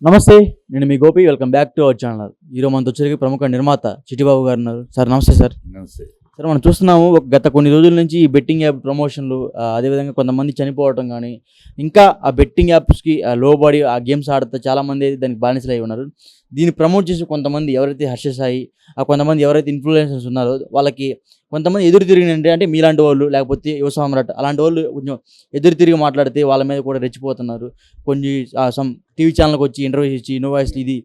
నమస్తే. నేను మీ Gopi. Welcome back to our channel. ఈరోజు మనతో వచ్చేసరికి ప్రముఖ నిర్మాత చిట్టిబాబు గారు ఉన్నారు. సార్ నమస్తే సార్. నమస్తే. సార్ మనం చూస్తున్నాము గత కొన్ని రోజుల నుంచి ఈ బెట్టింగ్ యాప్ ప్రమోషన్లు, అదేవిధంగా కొంతమంది చనిపోవటం కానీ, ఇంకా ఆ బెట్టింగ్ యాప్స్కి లోబడి ఆ గేమ్స్ ఆడితే చాలామంది దానికి బానిసలు అయి ఉన్నారు. దీన్ని ప్రమోట్ చేసి కొంతమంది ఎవరైతే హర్ష సాయి, కొంతమంది ఎవరైతే ఇన్ఫ్లుయెన్సర్స్ ఉన్నారో వాళ్ళకి కొంతమంది ఎదురు తిరిగినంటే, అంటే మీలాంటి వాళ్ళు లేకపోతే యువ సామ్రాట్ అలాంటి వాళ్ళు కొంచెం ఎదురు తిరిగి మాట్లాడితే వాళ్ళ మీద కూడా రెచ్చిపోతున్నారు. కొన్ని సమ్ టీవీ ఛానల్కి వచ్చి ఇంటర్వ్యూస్ ఇచ్చి ఇన్నోవాయిస్ ఇది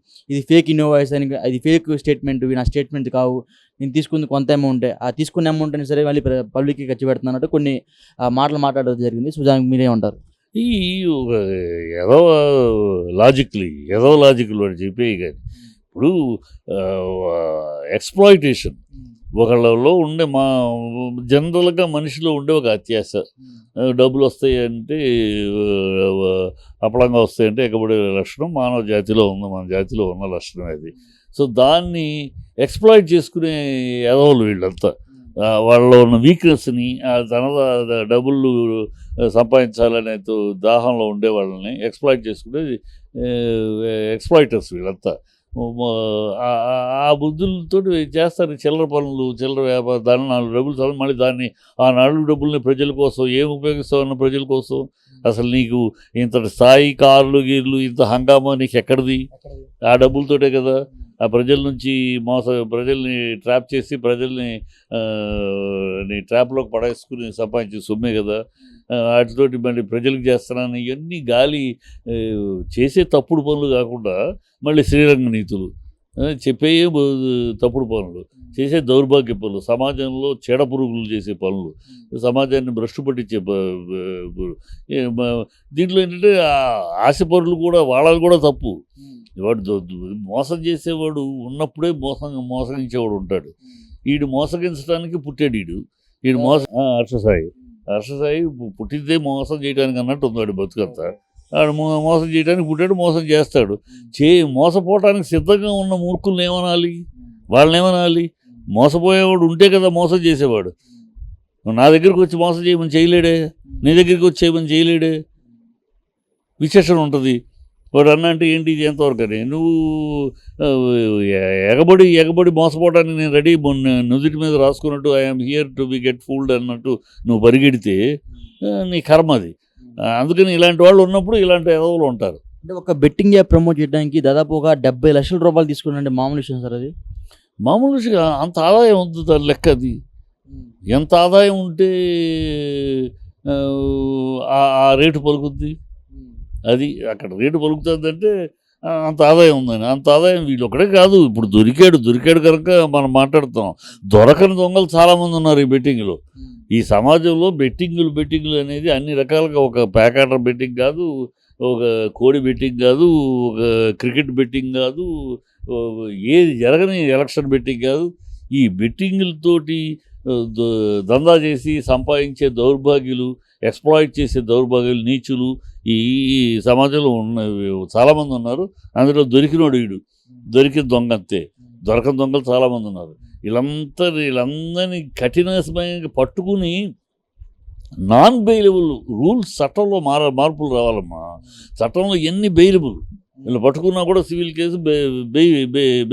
ఫేక్ ఇన్నోవాయిస్ అని, అది ఫేక్ స్టేట్మెంట్, ఇవి నా స్టేట్మెంట్ కావు, నేను తీసుకుంది కొంత అమౌంటే, ఆ తీసుకున్న అమౌంట్ అయినా సరే మళ్ళీ పబ్లిక్కి ఖర్చు పెడుతున్నట్టు కొన్ని మాటలు మాట్లాడడం జరిగింది. సో దానికి మీరే ఉంటారు? ఈ ఏదో లాజిక్లు అని చెప్పి కానీ ఇప్పుడు ఎక్స్‌ప్లాయిటేషన్ ఒకళ్ళలో ఉండే జనరల్‌గా మనిషిలో ఉండే ఒక అత్యాశ. డబ్బులు వస్తాయంటే అప్పడంగా వస్తాయంటే ఎగబడే లక్షణం మానవ జాతిలో ఉంది. మన జాతిలో ఉన్న లక్షణం అది. సో దాన్ని ఎక్స్‌ప్లాయిట్ చేసుకునే ఎదవలు వీళ్ళంతా. వాళ్ళలో ఉన్న వీక్‌నెస్‌ని, డబ్బులు సంపాదించాలనే దాహంలో ఉండే వాళ్ళని ఎక్స్‌ప్లాయిట్ చేసుకునే ఎక్స్‌ప్లాయిటర్స్ వీళ్ళంతా. ఆ బుద్ధులతో చేస్తారు చిల్లర పనులు, చిల్లర వ్యాపారం. దాన్ని 4 డబ్బులు మళ్ళీ దాన్ని ఆ 4 డబ్బుల్ని ప్రజల కోసం ఏం ఉపయోగిస్తామన్న ప్రజల కోసం. అసలు నీకు ఇంతటి స్థాయి కార్లు గీర్లు ఇంత హంగామా నీకు ఎక్కడిది? ఆ డబ్బులతోటే కదా ఆ ప్రజల నుంచి ప్రజల్ని ట్రాప్ చేసి ప్రజల్ని నీ ట్రాప్లోకి పడేసుకుని సంపాదించే సొమ్మే కదా. వాటితోటి మళ్ళీ ప్రజలకు చేస్తున్నాను ఇవన్నీ గాలి చేసే తప్పుడు పనులు కాకుండా మళ్ళీ శ్రీరంగ నీతులు చెప్పే తప్పుడు పనులు, చేసే దౌర్భాగ్య పనులు, సమాజంలో చెడ పురుగులు చేసే పనులు, సమాజాన్ని భ్రష్టు పట్టించే దీంట్లో ఏంటంటే ఆశపరులు కూడా వాళ్ళది కూడా తప్పు. వాడు మోసం చేసేవాడు ఉన్నప్పుడే మోసగించేవాడు ఉంటాడు. వీడు మోసగించడానికి పుట్టాడు. వీడు హర్షసాయి పుట్టిందే మోసం చేయడానికి అన్నట్టు ఉంది వాడు బతుకంతా. వాడు మోసం చేయడానికి పుట్టాడు, మోసం చేస్తాడు. మోసపోవటానికి సిద్ధంగా ఉన్న మూర్ఖుల్ని ఏమనాలి? వాళ్ళని ఏమనాలి? మోసపోయేవాడు ఉంటే కదా మోసం చేసేవాడు. నా దగ్గరికి వచ్చి మోసం చేయమని చేయలేడే, నీ దగ్గరికి వచ్చి చేయమని చేయలేడే. విశేషణ ఉంటుంది. వాడు అన్న అంటే ఏంటి ఇది ఎంతవరకు అని. నువ్వు ఎగబడి మోసపోవడానికి నేను రెడీ, నుదుటి మీద రాసుకున్నట్టు I'm here to be get fooled అన్నట్టు నువ్వు పరిగెడితే నీ కర్మ అది. అందుకని ఇలాంటి వాళ్ళు ఉన్నప్పుడు ఇలాంటి ఎదవలు ఉంటారు. అంటే ఒక బెట్టింగ్ యాప్ ప్రమోట్ చేయడానికి దాదాపు ఒక 70 లక్షల రూపాయలు తీసుకున్నాంటే మామూలు విషయం సార్ అది? మామూలు విషయం. అంత ఆదాయం ఉంది దాని లెక్క. అది ఎంత ఆదాయం ఉంటే ఆ రేటు పలుకుద్ది. అది అక్కడ రేటు పలుకుతుందంటే అంత ఆదాయం ఉందని. అంత ఆదాయం వీళ్ళు ఒకటే కాదు. ఇప్పుడు దొరికాడు కనుక మనం మాట్లాడుతాం. దొరకని దొంగలు చాలామంది ఉన్నారు ఈ బెట్టింగ్లో. ఈ సమాజంలో బెట్టింగులు అనేది అన్ని రకాలుగా, ఒక ప్యాకాటర్ బెట్టింగ్ కాదు, ఒక కోడి బెట్టింగ్ కాదు, ఒక క్రికెట్ బెట్టింగ్ కాదు, ఏది జరగని ఎలక్షన్ బెట్టింగ్ కాదు. ఈ బెట్టింగులతోటి దందా చేసి సంపాదించే దౌర్భాగ్యులు, ఎక్స్‌ప్లాయిట్ చేసే దౌర్భాగ్యులు, నీచులు ఈ సమాజంలో చాలామంది ఉన్నారు. అందులో దొరికిన దొంగ అంతే. దొరకని దొంగలు చాలామంది ఉన్నారు. వీళ్ళందరినీ కఠినమైన పట్టుకుని నాన్ బెయిలబుల్ రూల్స్ చట్టంలో మార్పులు రావాలమ్మా. చట్టంలో ఎన్ని బెయిలబుల్ వీళ్ళు పట్టుకున్నా కూడా సివిల్ కేసు,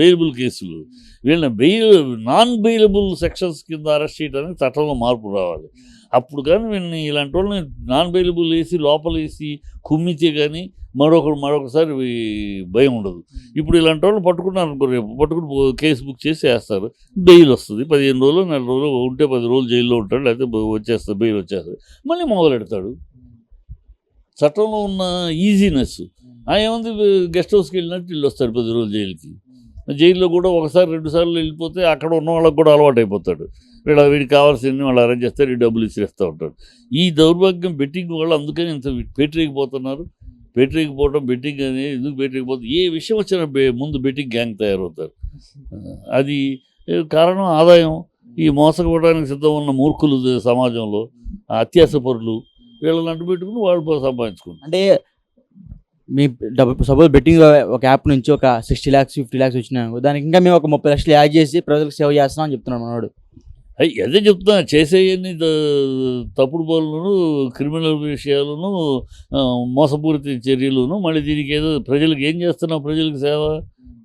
బెయిలబుల్ కేసులు. వీళ్ళని నాన్ బెయిలబుల్ సెక్షన్స్ కింద అరెస్ట్ చేయడానికి చట్టంలో మార్పు రావాలి. అప్పుడు కానీ వీళ్ళని ఇలాంటి వాళ్ళని నాన్ బెయిలబుల్ వేసి లోపల వేసి కుమ్మితే కానీ మరొకసారి భయం ఉండదు. ఇప్పుడు ఇలాంటి వాళ్ళని పట్టుకున్నారు అనుకో, రేపు పట్టుకుని కేసు బుక్ చేసి వేస్తారు. బెయిల్ వస్తుంది. 15 రోజులు 4 రోజులు ఉంటే 10 రోజులు జైల్లో ఉంటాడు, లేకపోతే బెయిల్ వచ్చేస్తుంది. మళ్ళీ మొదలెడతాడు. చట్టంలో ఉన్న ఈజీనెస్ ఏముంది. గెస్ట్ హౌస్కి వెళ్ళినట్టు వీళ్ళు వస్తారు 10 రోజులు జైలుకి. జైల్లో కూడా 1-2 సార్లు వెళ్ళిపోతే అక్కడ ఉన్న వాళ్ళకి కూడా అలవాటు అయిపోతాడు. వీడికి కావాల్సింది వాళ్ళు అరేంజ్ చేస్తారు, ఈ డబ్బులు ఇచ్చేస్తూ ఉంటాడు. ఈ దౌర్భాగ్యం బెట్టింగ్ వాళ్ళు అందుకని ఇంత పేటరీకిపోతున్నారు. బెట్టింగ్ అనేది ఎందుకు పేటరీకిపోతుంది? ఏ విషయం వచ్చినా ముందు బెట్టింగ్ గ్యాంగ్ తయారవుతారు. అది కారణం ఆదాయం. ఈ మోసపోవడానికి సిద్ధం ఉన్న మూర్ఖులు సమాజంలో, అత్యాస పరులు, వీళ్ళని అంటు పెట్టుకుని వాళ్ళు సంపాదించుకుంటారు. అంటే మీ డబ్బు సపోజ్ బెట్టింగ్ ఒక యాప్ నుంచి ఒక 60 lakhs 50 lakhs వచ్చినా దానికి ఇంకా మేము ఒక 30 లక్షలు యాడ్ చేసి ప్రజలకు సేవ చేస్తున్నాం అని చెప్తున్నాడు మనోడు. అదే చెప్తున్నా, చేసేయన్ని తప్పుడు పనులను, క్రిమినల్ విషయాలను, మోసపూరిత చర్యలను, మళ్ళీ దీనికి ఏదో ప్రజలకు ఏం చేస్తున్నావు, ప్రజలకు సేవ,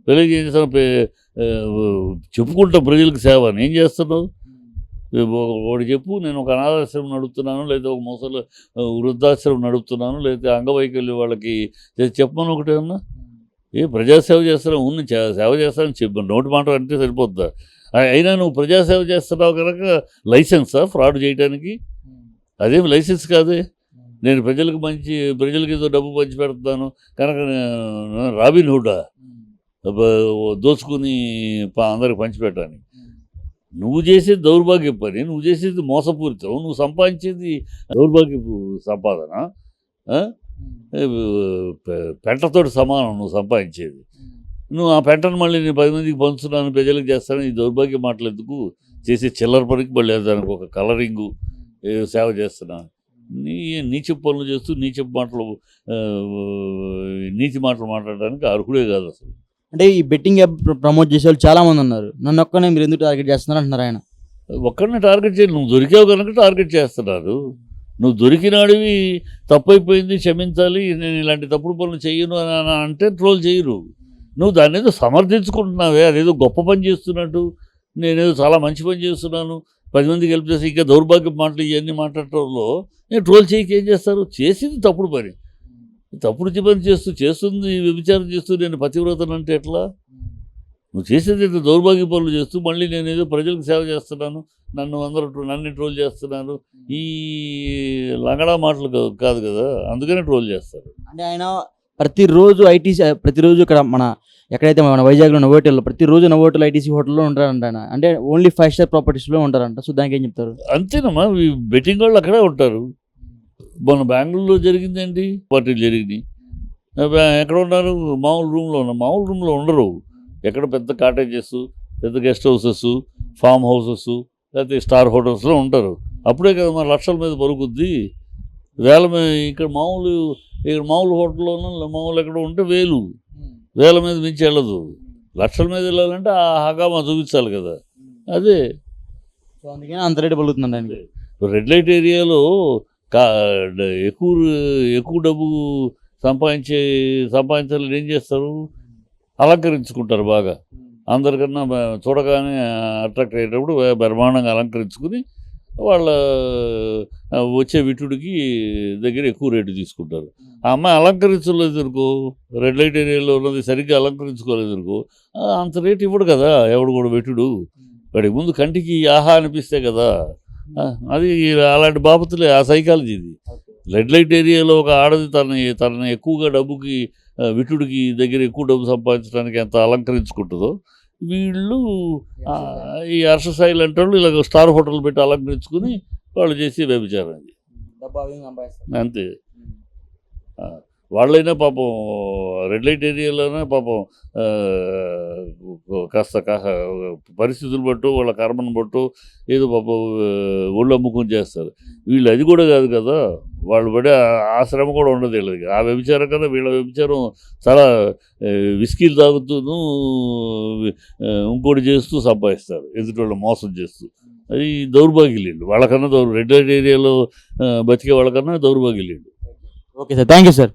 ప్రజలకు ఏం చేస్తున్నావు, చెప్పుకుంటావు ప్రజలకు సేవ అని ఏం చేస్తున్నావు. ఒకటి చెప్పు, నేను ఒక అనాథాశ్రమం నడుపుతున్నాను, లేదా ఒక ముసలి వృద్ధాశ్రమం నడుపుతున్నాను, లేదా అంగవైకల్యం వాళ్ళకి చెప్పమని ఒకటి ఏమన్నా. ప్రజాసేవ చేస్తున్నావు, ఉన్న సేవ చేస్తానని చెప్పు, నోటి మాట అంటే సరిపోద్దా. అయినా నువ్వు ప్రజాసేవ చేస్తున్నావు కనుక లైసెన్సా ఫ్రాడ్ చేయడానికి? అదేమి లైసెన్స్ కాదే. నేను ప్రజలకు ఏదో డబ్బు పంచి పెడుతున్నాను కనుక రాబిన్ హుడా దోచుకుని అందరికి పంచిపెట్టాను. నువ్వు చేసేది దౌర్భాగ్య పని, నువ్వు చేసేది మోసపూరితం, నువ్వు సంపాదించేది దౌర్భాగ్యపు సంపాదన. పెంటతోటి సమానం నువ్వు సంపాదించేది. నువ్వు ఆ పెంటను మళ్ళీ నేను 10 మందికి పంచుతున్నాను, ప్రజలకు చేస్తాను, ఈ దౌర్భాగ్య మాటలు ఎందుకు? చేసే చిల్లర పనికి మళ్ళీ దానికి ఒక కలరింగు సేవ చేస్తున్నాను. నీచపు పనులు చేస్తూ నీచపు మాటలు, నీతి మాటలు మాట్లాడడానికి అర్హుడే కాదు అసలు. అంటే ఈ బెట్టింగ్ యాప్ ప్రమోట్ చేసే వాళ్ళు చాలా మంది ఉన్నారు. నన్ను ఒక్కనే మీరు ఎందుకు టార్గెట్ చేస్తున్నారు అంటున్నారు ఆయన. ఒక్కరిని టార్గెట్ చేయాలి, నువ్వు దొరికావు కనుక టార్గెట్ చేస్తున్నారు. నువ్వు దొరికినాడివి, తప్పైపోయింది, క్షమించాలి, నేను ఇలాంటి తప్పుడు పనులు చెయ్యను అని అంటే ట్రోల్ చేయరు. నువ్వు దాన్ని ఏదో సమర్థించుకుంటున్నావే, అదేదో గొప్ప పని చేస్తున్నట్టు, నేనేదో చాలా మంచి పని చేస్తున్నాను, 10 మందికి హెల్ప్ చేసి ఇంకా దౌర్భాగ్య మాటలు ఇవన్నీ మాట్లాడటంలో నేను ట్రోల్ చేయక ఏం చేస్తారు? చేసింది తప్పుడు పని, తప్పుడు పని చేస్తుంది వ్యభిచారం చేస్తూ నేను పతివ్రతను అంటే ఎట్లా? నువ్వు చేసేది దౌర్భాగ్య పనులు చేస్తూ మళ్ళీ నేనేదో ప్రజలకు సేవ చేస్తున్నాను, నన్ను ట్రోల్ చేస్తున్నాను, ఈ లంగడా మాటలు కాదు కదా, అందుకనే ట్రోల్ చేస్తారు. అంటే ఆయన ప్రతిరోజు ఇక్కడ ఎక్కడైతే మన వైజాగ్లో నవోటల్లో ప్రతిరోజు నవోటల్ ఐటీసీ హోటల్లో ఉంటారంట ఆయన. అంటే ఓన్లీ 5 స్టార్ ప్రాపర్టీస్లో ఉంటారంట. సో దానికి ఏం చెప్తారు? అంతేనమ్మా, ఈ బెట్టింగ్ వాళ్ళు అక్కడే ఉంటారు. మన బెంగళూరులో జరిగిందండి, పార్టీలు జరిగినాయి. ఎక్కడ ఉన్నారు? మామూలు రూమ్లో ఉండరు. ఎక్కడ పెద్ద కాటేజెస్, పెద్ద గెస్ట్ హౌసెస్, ఫామ్ హౌసెస్, లేకపోతే స్టార్ హోటల్స్లో ఉంటారు. అప్పుడే కదా మన లక్షల మీద పలుకుద్ది. ఇక్కడ మామూలు హోటల్లోనూ మామూలు ఎక్కడ ఉంటే వేల మీద మించి వెళ్ళదు. లక్షల మీద వెళ్ళాలంటే ఆ హగామా చూపించాలి కదా. అదే సో అందుకని అంత రేటు పలుకుతుందండి ఆయనకి. రెడ్ లైట్ ఏరియాలో ఎక్కువ డబ్బు సంపాదించాలని ఏం చేస్తారు? అలంకరించుకుంటారు బాగా. అందరికన్నా చూడగానే అట్రాక్ట్ అయ్యేటప్పుడు బ్రహ్మాండంగా అలంకరించుకుని వాళ్ళ వచ్చే విటుడికి దగ్గర ఎక్కువ రేటు తీసుకుంటారు. ఆ అమ్మాయి అలంకరించలేదు అనుకో, రెడ్ లైట్ ఏరియాలో ఉన్నది సరిగ్గా అలంకరించుకోలేదు అనుకో, అంత రేటు ఇవ్వడు కదా ఎవడు కూడా విటుడు. వాడికి ముందు కంటికి ఆహా అనిపిస్తే కదా. అది అలాంటి బాపతులే, ఆ సైకాలజీ ఇది. రెడ్ లైట్ ఏరియాలో ఒక ఆడది తనని ఎక్కువగా డబ్బుకి విటుడికి దగ్గర ఎక్కువ డబ్బు సంపాదించడానికి ఎంత అలంకరించుకుంటుందో, వీళ్ళు ఈ హర్షసాయి లాంటి వాళ్ళు ఇలాగ స్టార్ హోటల్ పెట్టి అలంకరించుకుని వాళ్ళు చేసి వ్యభిచారం. అంతే. వాళ్ళైనా పాపం రెడ్ లైట్ ఏరియాలోనే పాపం కాస్త పరిస్థితులు బట్టు, వాళ్ళ కర్మను బట్టు ఏదో పాపం ఒళ్ళు అమ్ముకొని చేస్తారు. వీళ్ళు అది కూడా కాదు కదా, వాళ్ళు పడే ఆ శ్రమ కూడా ఉండదు వీళ్ళకి. ఆ వ్యభిచారం కదా, వీళ్ళ వ్యభిచారం చాలా విస్కీలు తాగుతూను ఇంకోటి చేస్తూ సంపాదిస్తారు, ఎదుటి వాళ్ళు మోసం చేస్తూ. అది దౌర్భాగ్యులేండి వాళ్ళకన్నా. రెడ్ లైట్ ఏరియాలో బతికే వాళ్ళకన్నా దౌర్భాగ్యులేండి. Okay sir, thank you sir.